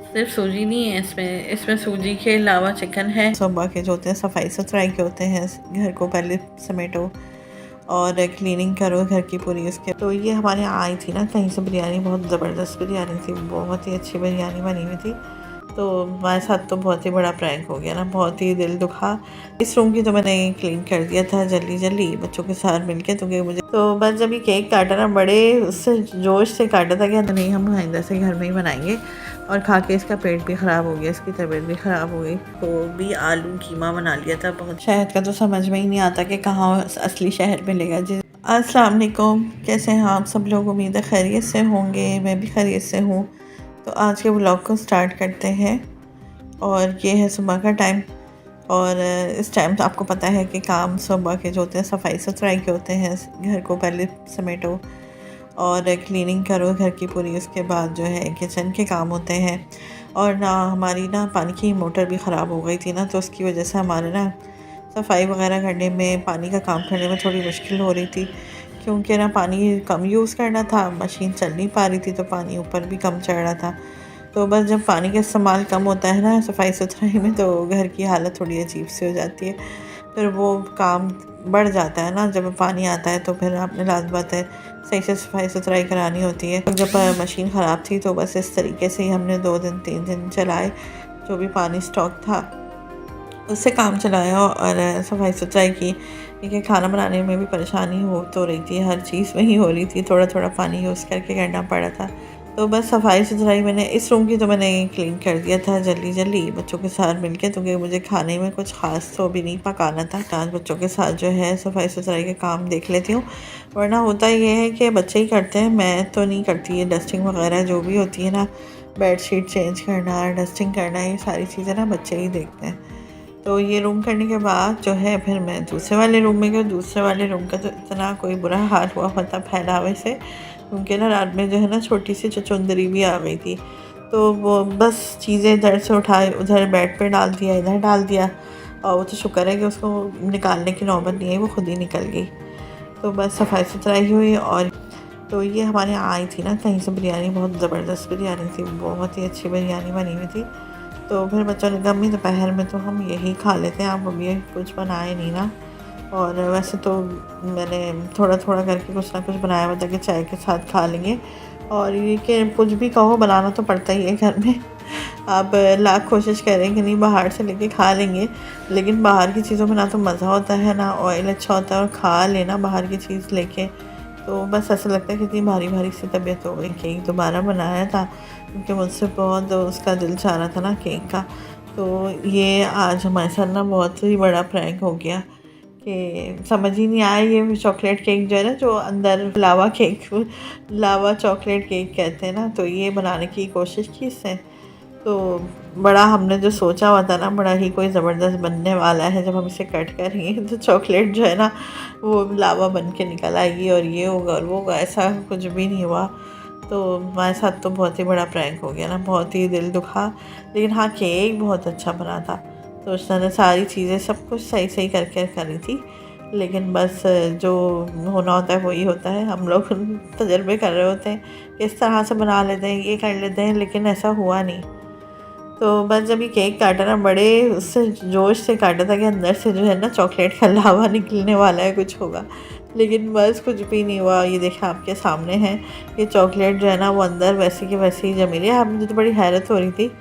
सिर्फ सूजी नहीं है इसमें इसमें सूजी के अलावा चिकन है। सुबह के जो होते हैं सफाई सुथराई के होते हैं, घर को पहले समेटो और क्लीनिंग करो घर की पूरी। उसके तो ये हमारे यहाँ आई थी ना कहीं से बिरयानी, बहुत ज़बरदस्त बिरयानी थी, बहुत ही अच्छी बिरयानी बनी हुई थी। तो हमारे साथ तो बहुत ही बड़ा प्रैंक हो गया ना, बहुत ही दिल दुखा। इस रूम की तो मैंने क्लीन कर दिया था जल्दी जल्दी बच्चों के साथ मिलके, क्योंकि मुझे तो बस जब ये केक काटा ना बड़े उससे जोश से काटा था कि नहीं हम आइंदा से घर में ही बनाएंगे, और खा के इसका पेट भी ख़राब हो गया, इसकी तबीयत भी ख़राब हो गई। तो भी आलू कीमा बना लिया था। बहुत शहद का तो समझ में ही नहीं आता कि कहाँ असली शहद मिलेगा। जी अस्सलाम वालेकुम, कैसे हैं आप सब लोग? उम्मीद है खैरियत से होंगे, मैं भी खैरियत से हूँ। तो आज के व्लॉग को स्टार्ट करते हैं। और ये है सुबह का टाइम, और इस टाइम तो आपको पता है कि काम सुबह के जो होते हैं सफाई सुथराई के होते हैं, घर को पहले समेटो और क्लीनिंग करो घर की पूरी। उसके बाद जो है किचन के काम होते हैं। और ना हमारी ना पानी की मोटर भी ख़राब हो गई थी ना, तो उसकी वजह से हमारे ना सफाई वगैरह करने में, पानी का काम करने में थोड़ी मुश्किल हो रही थी, क्योंकि ना पानी कम यूज़ करना था, मशीन चल नहीं पा रही थी, तो पानी ऊपर भी कम चढ़ रहा था। तो बस जब पानी का इस्तेमाल कम होता है ना सफाई सुथराई में, तो घर की हालत थोड़ी अजीब सी हो जाती है। फिर वो काम बढ़ जाता है ना, जब पानी आता है तो फिर आपने लाज़ बात है सही से सफाई सुथराई करानी होती है। जब मशीन ख़राब थी तो बस इस तरीके से ही हमने 2 दिन 3 दिन चलाए, जो भी पानी स्टॉक था उससे काम चलाया और सफाई सुथराई की। क्योंकि खाना बनाने में भी परेशानी हो तो रही थी, हर चीज़ में ही हो रही थी, थोड़ा थोड़ा पानी यूज़ करके करना पड़ा था। तो बस सफाई सुथराई मैंने इस रूम की तो मैंने क्लीन कर दिया था जल्दी जल्दी बच्चों के साथ मिलके, क्योंकि मुझे खाने में कुछ ख़ास तो भी नहीं पकाना था। आज बच्चों के साथ जो है सफाई सुथराई के काम देख लेती हूँ, वरना होता ये है कि बच्चे ही करते हैं, मैं तो नहीं करती। ये डस्टिंग वगैरह जो भी होती है ना, बेडशीट चेंज करना, डस्टिंग करना, ये सारी चीज़ें ना बच्चे ही देखते हैं। तो ये रूम करने के बाद जो है फिर मैं दूसरे वाले रूम में गई। दूसरे वाले रूम का तो इतना कोई बुरा हाल हुआ था फैलावे से, क्योंकि ना रात में जो है ना छोटी सी चचुंदरी भी आ गई थी। तो वो बस चीज़ें इधर से उठाए उधर बेड पे डाल दिया, इधर डाल दिया, और वो तो शुक्र है कि उसको निकालने की नौबत नहीं आई, वो खुद ही निकल गई। तो बस सफाई सुथराई हुई। और तो ये हमारे यहाँ आई थी ना कहीं से बिरयानी, बहुत ज़बरदस्त बिरयानी थी, बहुत ही अच्छी बिरयानी बनी हुई थी। तो फिर बच्चों ने कहा अम्मी दोपहर में तो हम यही खा लेते हैं, आप अभी कुछ बनाए नहीं ना। और वैसे तो मैंने थोड़ा थोड़ा करके कुछ ना कुछ बनाया हुआ था कि चाय के साथ खा लेंगे। और ये कि कुछ भी कहो बनाना तो पड़ता ही है घर में। आप लाख कोशिश करें कि नहीं बाहर से लेके खा लेंगे, लेकिन बाहर की चीज़ों में ना तो मज़ा होता है ना ऑयल अच्छा होता है, और खा लेना बाहर की चीज़ लेके तो बस ऐसा लगता है कि इतनी भारी भारी सी तबीयत हो गई। केक दोबारा बनाया था क्योंकि मुझसे बहुत उसका दिल चाह रहा था ना केक का। तो ये आज हमारे साथ ना बहुत ही बड़ा प्रैंक हो गया कि समझ ही नहीं आया। ये चॉकलेट केक जो है ना, जो अंदर लावा केक, लावा चॉकलेट केक कहते हैं ना, तो ये बनाने की कोशिश की इससे। तो बड़ा हमने जो सोचा हुआ था ना, बड़ा ही कोई ज़बरदस्त बनने वाला है। जब हम इसे कट करेंगे तो चॉकलेट जो है ना वो लावा बन के निकल आएगी, और ये होगा और वो होगा, ऐसा कुछ भी नहीं हुआ। तो हमारे साथ तो बहुत ही बड़ा प्रैंक हो गया ना, बहुत ही दिल दुखा। लेकिन हाँ, केक बहुत अच्छा बना था। तो उसने सारी चीज़ें सब कुछ सही सही करके करी थी, लेकिन बस जो होना होता है वही होता है। हम लोग तजर्बे कर रहे होते हैं कि इस तरह से बना लेते हैं, ये कर लेते हैं, लेकिन ऐसा हुआ नहीं। तो बस जब ये केक काटा ना बड़े उससे जोश से काटा था कि अंदर से जो है ना चॉकलेट का लावा निकलने वाला है, कुछ होगा, लेकिन बस कुछ भी नहीं हुआ। ये देखें आपके सामने है, ये चॉकलेट जो है ना वो अंदर वैसी की वैसी ही जमी रही है। मुझे तो बड़ी हैरत हो रही थी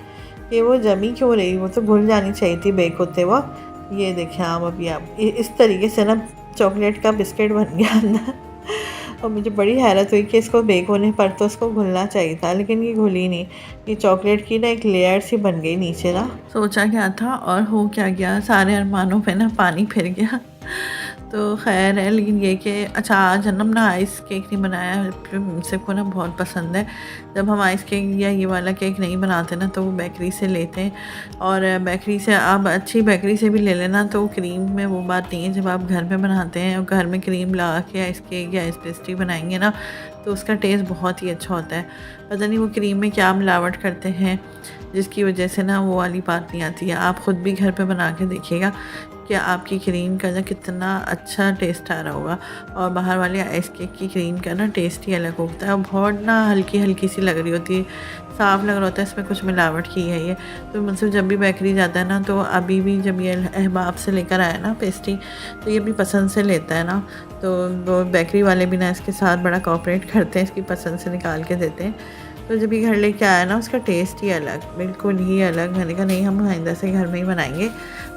कि वो जमी क्यों रही, वो तो घुल जानी चाहिए थी बेक होते वक्त। ये देखें आप, अभी आप इस तरीके से ना चॉकलेट का बिस्किट बन गया अंदर। और मुझे बड़ी हैरत हुई कि इसको बेक होने पर तो उसको घुलना चाहिए था, लेकिन ये घुली नहीं। ये चॉकलेट की ना एक लेयर सी बन गई नीचे ना। सोचा क्या था और हो क्या गया, सारे अरमानों पे ना पानी फिर गया। तो खैर है, लेकिन ये कि अच्छा आज जन्म ना आइस केक नहीं बनाया, सबको ना बहुत पसंद है। जब हम आइस केक या ये वाला केक नहीं बनाते ना, तो वो बेकरी से लेते हैं। और बेकरी से आप अच्छी बेकरी से भी ले लेना, तो क्रीम में वो बात नहीं है। जब आप घर में बनाते हैं और घर में क्रीम लगा के आइस केक या आइस पेस्ट्री बनाएंगे ना, तो उसका टेस्ट बहुत ही अच्छा होता है। पता नहीं वो क्रीम में क्या मिलावट करते हैं, जिसकी वजह से ना वो वाली बात नहीं आती है। आप ख़ुद भी घर पे बना के देखिएगा कि आपकी क्रीम का ना कितना अच्छा टेस्ट आ रहा होगा। और बाहर वाले आइस केक की क्रीम का ना टेस्ट ही अलग होता है, और बहुत ना हल्की हल्की सी लग रही होती है, साफ़ लग रहा होता है इसमें कुछ मिलावट की है ये। तो मुझसे जब भी बेकरी जाता है ना, तो अभी भी जब ये अहबाब से लेकर आया ना पेस्ट्री, तो ये भी पसंद से लेता है ना, तो वो बेकरी वाले भी ना इसके साथ बड़ा कोऑपरेट करते हैं, इसकी पसंद से निकाल के देते हैं। तो जब ये घर लेके आया ना, उसका टेस्ट ही अलग, बिल्कुल ही अलग। मैंने कहा नहीं, हम आइंदा से घर में ही बनाएंगे।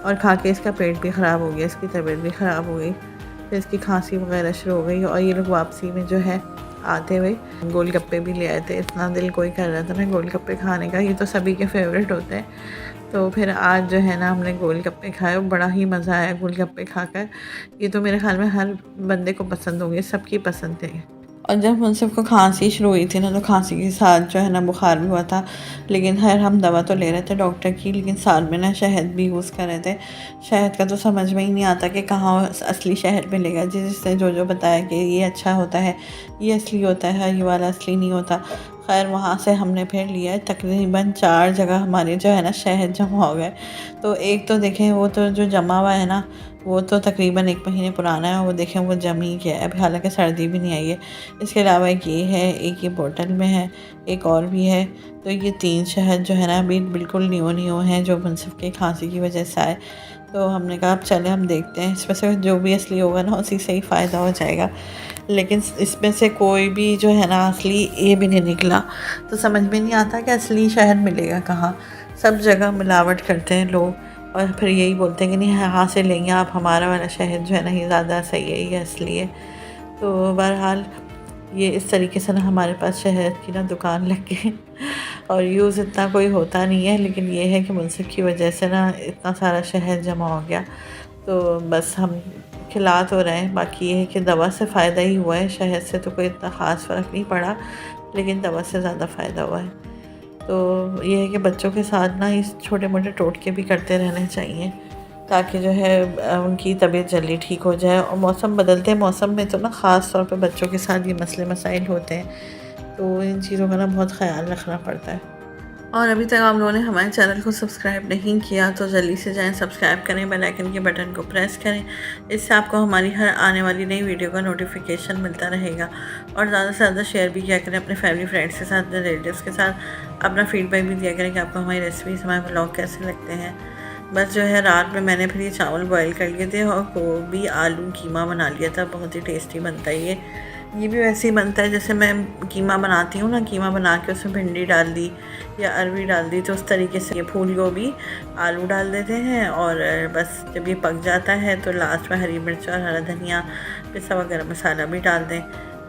और खा के इसका पेट भी ख़राब हो गया, इसकी तबीयत भी ख़राब हो गई, फिर इसकी खांसी वगैरह शुरू हो गई। और ये लोग वापसी में जो है आते हुए गोलगप्पे भी ले आए थे। इतना दिल कोई कर रहा था ना गोलगप्पे खाने का, ये तो सभी के फेवरेट होते हैं। तो फिर आज जो है ना हमने गोलगप्पे खाए, बड़ा ही मज़ा आया गोलगप्पे खाकर। ये तो मेरे ख्याल में हर बंदे को पसंद होंगे, सबकी पसंद है। और जब मुनसिफ को खांसी शुरू हुई थी ना, तो खांसी के साथ जो है ना बुखार भी हुआ था। लेकिन खैर हम दवा तो ले रहे थे डॉक्टर की, लेकिन साथ में ना शहद भी यूज़ कर रहे थे। शहद का तो समझ में ही नहीं आता कि कहाँ असली शहद मिलेगा। जिसने जो बताया कि ये अच्छा होता है, ये असली होता है, ये वाला असली नहीं होता। खैर वहाँ से हमने फिर लिया, तकरीबन 4 जगह हमारे जो है ना शहद जमा हो गए। तो एक तो देखें वो तो जो जमा हुआ है ना, वो तो तकरीबन 1 महीने पुराना है। वो देखें वो जम ही गया है अभी, हालांकि सर्दी भी नहीं आई है। इसके अलावा एक ये है, एक ये बोतल में है, एक और भी है। तो ये 3 शहद जो है ना अभी बिल्कुल न्यू हैं, जो मुनसिफ की खांसी की वजह से आए। तो हमने कहा अब चले हम देखते हैं, इसमें से जो भी असली होगा ना उसी से ही फ़ायदा हो जाएगा। लेकिन इसमें से कोई भी जो है ना असली ये भी नहीं निकला। तो समझ में नहीं आता कि असली शहद मिलेगा कहाँ। सब जगह मिलावट करते हैं लोग, और फिर यही बोलते हैं कि नहीं यहाँ से लेंगे आप, हमारा वाला शहद जो है ना ये ज़्यादा सही है, ये असली है। तो बहरहाल ये इस तरीके से ना हमारे पास शहद की ना दुकान लग गई। और यूज़ इतना कोई होता नहीं है, लेकिन ये है कि मुनसिफ की वजह से ना इतना सारा शहद जमा हो गया। तो बस हम खिला तो रहे हैं, बाकी ये है कि दवा से फ़ायदा ही हुआ है, शहद से तो कोई इतना ख़ास फ़र्क नहीं पड़ा, लेकिन दवा से ज़्यादा फ़ायदा हुआ है। तो ये है कि बच्चों के साथ ना इस छोटे मोटे टोटके भी करते रहने चाहिए, ताकि जो है उनकी तबीयत जल्दी ठीक हो जाए। और मौसम बदलते मौसम में तो ना ख़ास तौर पे बच्चों के साथ ये मसले मसाइल होते हैं, तो इन चीज़ों का ना बहुत ख़याल रखना पड़ता है। और अभी तक आप लोगों ने हमारे चैनल को सब्सक्राइब नहीं किया तो जल्दी से जाएं, सब्सक्राइब करें, बेल आइकन के बटन को प्रेस करें। इससे आपको हमारी हर आने वाली नई वीडियो का नोटिफिकेशन मिलता रहेगा। और ज़्यादा से ज़्यादा शेयर भी किया करें अपने फैमिली फ्रेंड्स के साथ, अपने रिलेटिव्स के साथ। अपना फीडबैक भी दिया करें कि आपको हमारी रेसिपीज़, हमारे ब्लॉग कैसे लगते हैं। बस जो है रात में मैंने फिर ये चावल बॉयल कर लिए थे और गोभी आलू कीमा बना लिया था। बहुत ही टेस्टी बनता है ये भी वैसे ही बनता है जैसे मैं कीमा बनाती हूँ ना। कीमा बना के उसमें भिंडी डाल दी या अरवी डाल दी, तो उस तरीके से ये फूल गोभी आलू डाल देते हैं। और बस जब ये पक जाता है तो लास्ट में हरी मिर्च और हरा धनिया, पिसा हुआ गरम मसाला भी डाल दें,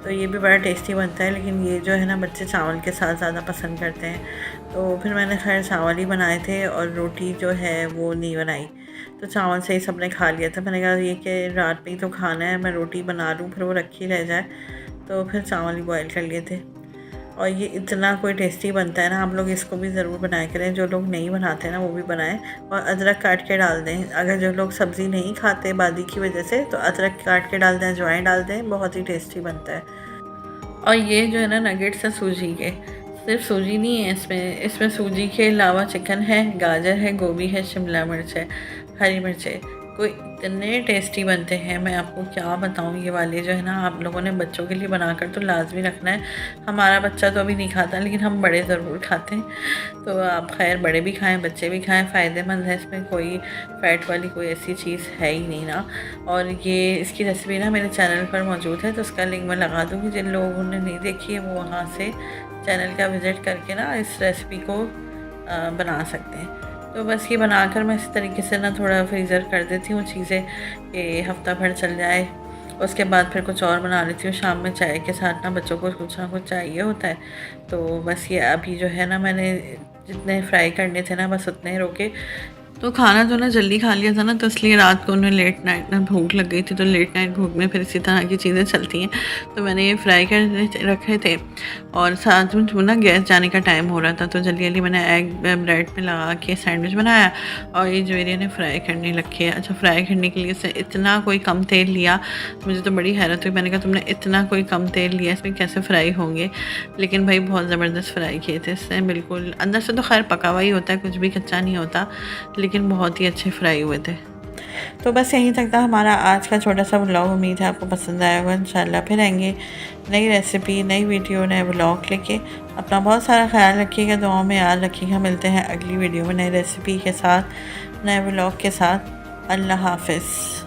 तो ये भी बड़ा टेस्टी बनता है। लेकिन ये जो है ना बच्चे चावल के साथ ज़्यादा पसंद करते हैं, तो फिर मैंने खैर चावल ही बनाए थे और रोटी जो है वो नहीं बनाई। तो चावल से ही सब ने खा लिया था। मैंने कहा ये कि रात में ही तो खाना है, मैं रोटी बना लूँ फिर वो रखी रह जाए, तो फिर चावल ही बॉयल कर लिए थे। और ये इतना कोई टेस्टी बनता है ना, आप लोग इसको भी ज़रूर बनाया करें। जो लोग नहीं बनाते ना वो भी बनाएं, और अदरक काट के डाल दें। अगर जो लोग सब्ज़ी नहीं खाते बादी की वजह से, तो अदरक काट के डाल दें, अजवाइन डाल दें, बहुत ही टेस्टी बनता है। और ये जो है ना नगेट्स है सूजी के, सिर्फ सूजी नहीं है इसमें सूजी के अलावा चिकन है, गाजर है, गोभी है, शिमला मिर्च है, हरी मिर्च है। कोई इतने टेस्टी बनते हैं, मैं आपको क्या बताऊँ। ये वाले जो है ना आप लोगों ने बच्चों के लिए बनाकर तो लाजमी रखना है। हमारा बच्चा तो अभी नहीं खाता, लेकिन हम बड़े ज़रूर खाते हैं। तो आप खैर बड़े भी खाएं, बच्चे भी खाएं, फ़ायदेमंद है। इसमें कोई फ़ैट वाली कोई ऐसी चीज़ है ही नहीं ना। और ये इसकी रेसिपी ना मेरे चैनल पर मौजूद है, तो उसका लिंक मैं लगा दूँगी। जिन लोगों ने नहीं देखी है वो वहाँ से चैनल का विज़िट करके ना इस रेसिपी को बना सकते हैं। तो बस ये बनाकर मैं इस तरीके से ना थोड़ा फ्रीज़र कर देती हूँ चीज़ें कि हफ़्ता भर चल जाए। उसके बाद फिर कुछ और बना लेती हूँ शाम में चाय के साथ ना, बच्चों को कुछ ना कुछ चाहिए होता है। तो बस ये अभी जो है ना मैंने जितने फ्राई करने थे ना बस उतने ही रोके। तो खाना जो ना जल्दी खा लिया था ना, तो इसलिए रात को उन्हें लेट नाइट ना भूख लग गई थी। तो लेट नाइट भूख में फिर इसी तरह की चीज़ें चलती हैं। तो मैंने ये फ्राई कर रखे थे, और साथ में ना गैस जाने का टाइम हो रहा था, तो जल्दी जल्दी मैंने एग ब्रेड में लगा के सैंडविच बनाया। और ये जवेरिया ने फ्राई करने लगे। अच्छा, फ्राई करने के लिए इतना कोई कम तेल लिया, मुझे तो बड़ी हैरत हुई। मैंने कहा तुमने इतना कोई कम तेल लिया, इसमें कैसे फ्राई होंगे। लेकिन भाई बहुत ज़बरदस्त फ्राई किए थे इससे, बिल्कुल अंदर से तो खैर पका हुआ ही होता है, कुछ भी कच्चा नहीं होता, लेकिन बहुत ही अच्छे फ्राई हुए थे। तो बस यहीं तक था हमारा आज का छोटा सा व्लॉग। उम्मीद है आपको पसंद आया होगा। इंशाल्लाह फिर आएंगे नई रेसिपी, नई वीडियो, नए व्लॉग लेके। अपना बहुत सारा ख्याल रखिएगा, दुआओं में याद रखिएगा। मिलते हैं अगली वीडियो में नई रेसिपी के साथ, नए व्लॉग के साथ। अल्लाह हाफ़िज़।